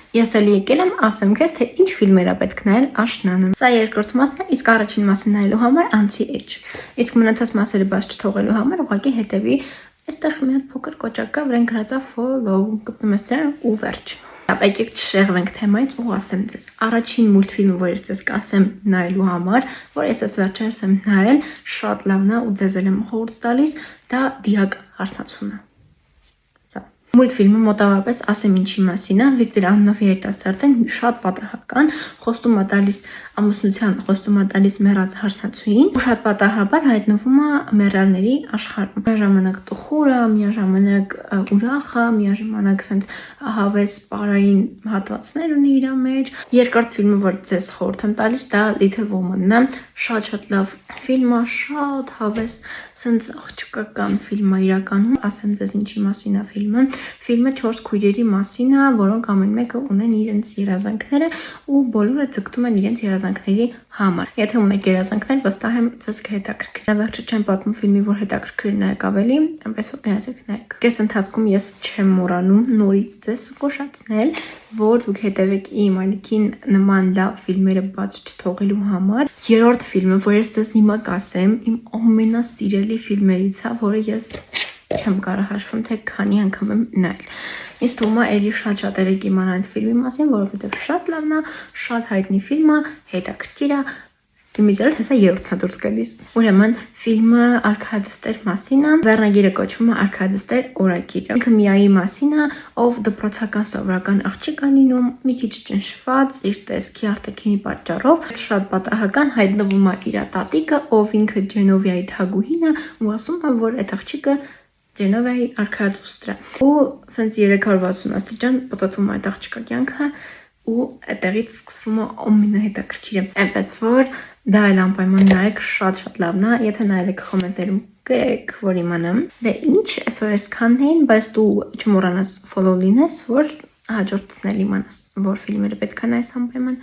Ես էլ եկել եմ ասեմ քեզ, թե ինչ ֆիլմեր է պետք նայել աշնանը։ Սա երկրորդ մասն է, իսկ առաջին մասը նայելու համար անցի էջ։ Իսկ մնացած մասերը բաց չթողելու համար ուղղակի հետևի, այստեղ մի հատ փոքր կոճակ կա, որին գրած է follow, կպնում ես դրան ու վերջ։ Եկեք չշեղվենք թեմայից ու ասեմ ձեզ։ Առաջին մուլտֆիլմը, որ ես ձեզ կասեմ նայելու համար, որ ես վերջերս եմ նայել, շատ լավն է ու ձեզ եմ խորհուրդ տալիս, դա Դիակ հարթացումն է։ Մուլտֆիլմը մոտավորապես ասեմ ինչի մասին է, Վիկտոր անունով երիտասարդն շատ պատահական խոստում է տալիս ամուսնության, խոստում է տալիս մեռած հարսացուին ու շատ պատահաբար հայտնվում է մեռյալների աշխարհում։ Միաժամանակ տխուր է, միաժամանակ ուրախ է, միաժամանակ sense հավես պարային հատվածներ ունի իր մեջ։ Երկրորդ ֆիլմը, որ ձեզ խորհուրդ եմ տալիս, դա Little Woman-ն է, շատ լավ ֆիլմ է, շատ հավես sense աղջկական ֆիլմ է իրականում, ասեմ ձեզ ինչի մասին է ֆիլմը։ Ֆիլմը 4 քույրերի մասին է, որոնք ամեն մեկը ունեն իրենց երազանքները ու բոլորը ձգտում են իրենց երազանքների համար։ Եթե ունեք երազանքներ, վստահ եմ ձեզ կհետաքրքրի։ Վերջը չեմ պատմում ֆիլմի, որ հետաքրքրի նայեք ավելի, այնպես որ գնացեք նայեք։ Այս ընթացքում ես չեմ մոռանում նորից ձեզ կոշացնել, որ դուք հետևեք իմ ալիքին նման լավ ֆիլմերը բաց չթողելու համար։ Երրորդ ֆիլմը, որ ես ձեզ հիմա կասեմ, իմ ամենասիրելի ֆիլմերից է, որը ես չեմ կարող հաշվում, թե քանի անգամ եմ նայել։ Ինձ թվում է էլի շատ-շատերը կիմանան այդ ֆիլմի մասին, որովհետև շատ լավն է, շատ հայտնի ֆիլմ է, հետաքրքիր է։ Իմիջիայել հեսա երրորդն է դուրս գալիս։ Ուրեմն ֆիլմը արքայադստեր մասին է, վերնագիրը կոչվում է Արքայադստեր օրագիրը։ Ինքը Միայի մասին է, ով դպրոցական սովորական աղջիկ է լինում, մի քիչ ճնշված իր տեսքի արտաքինի պատճառով, շատ պատահական հայտնվում է իր տատիկը, ով ինքը Ջենովիայի թագուհին է, ու ասում է, որ այդ աղջիկը Ջենովիայի արքայադուստր է։ Ու սենց 360 աստիճան պատտվում է այդ աղջկա կյանքը ու այդտեղից սկսվում է ամենահետաքրքիրը։ Այնպես որ դա էլ անպայման նայեք, շատ լավն է, եթե նայել եք կոմենտներում գրեք, որ իմանամ։ Դե ինչ, այսօր այսքանն էին, բայց դու չմոռանաս follow լինես, որ հաջորդն էլ իմանաս, որ ֆիլմերը պետք է նայես անպայման։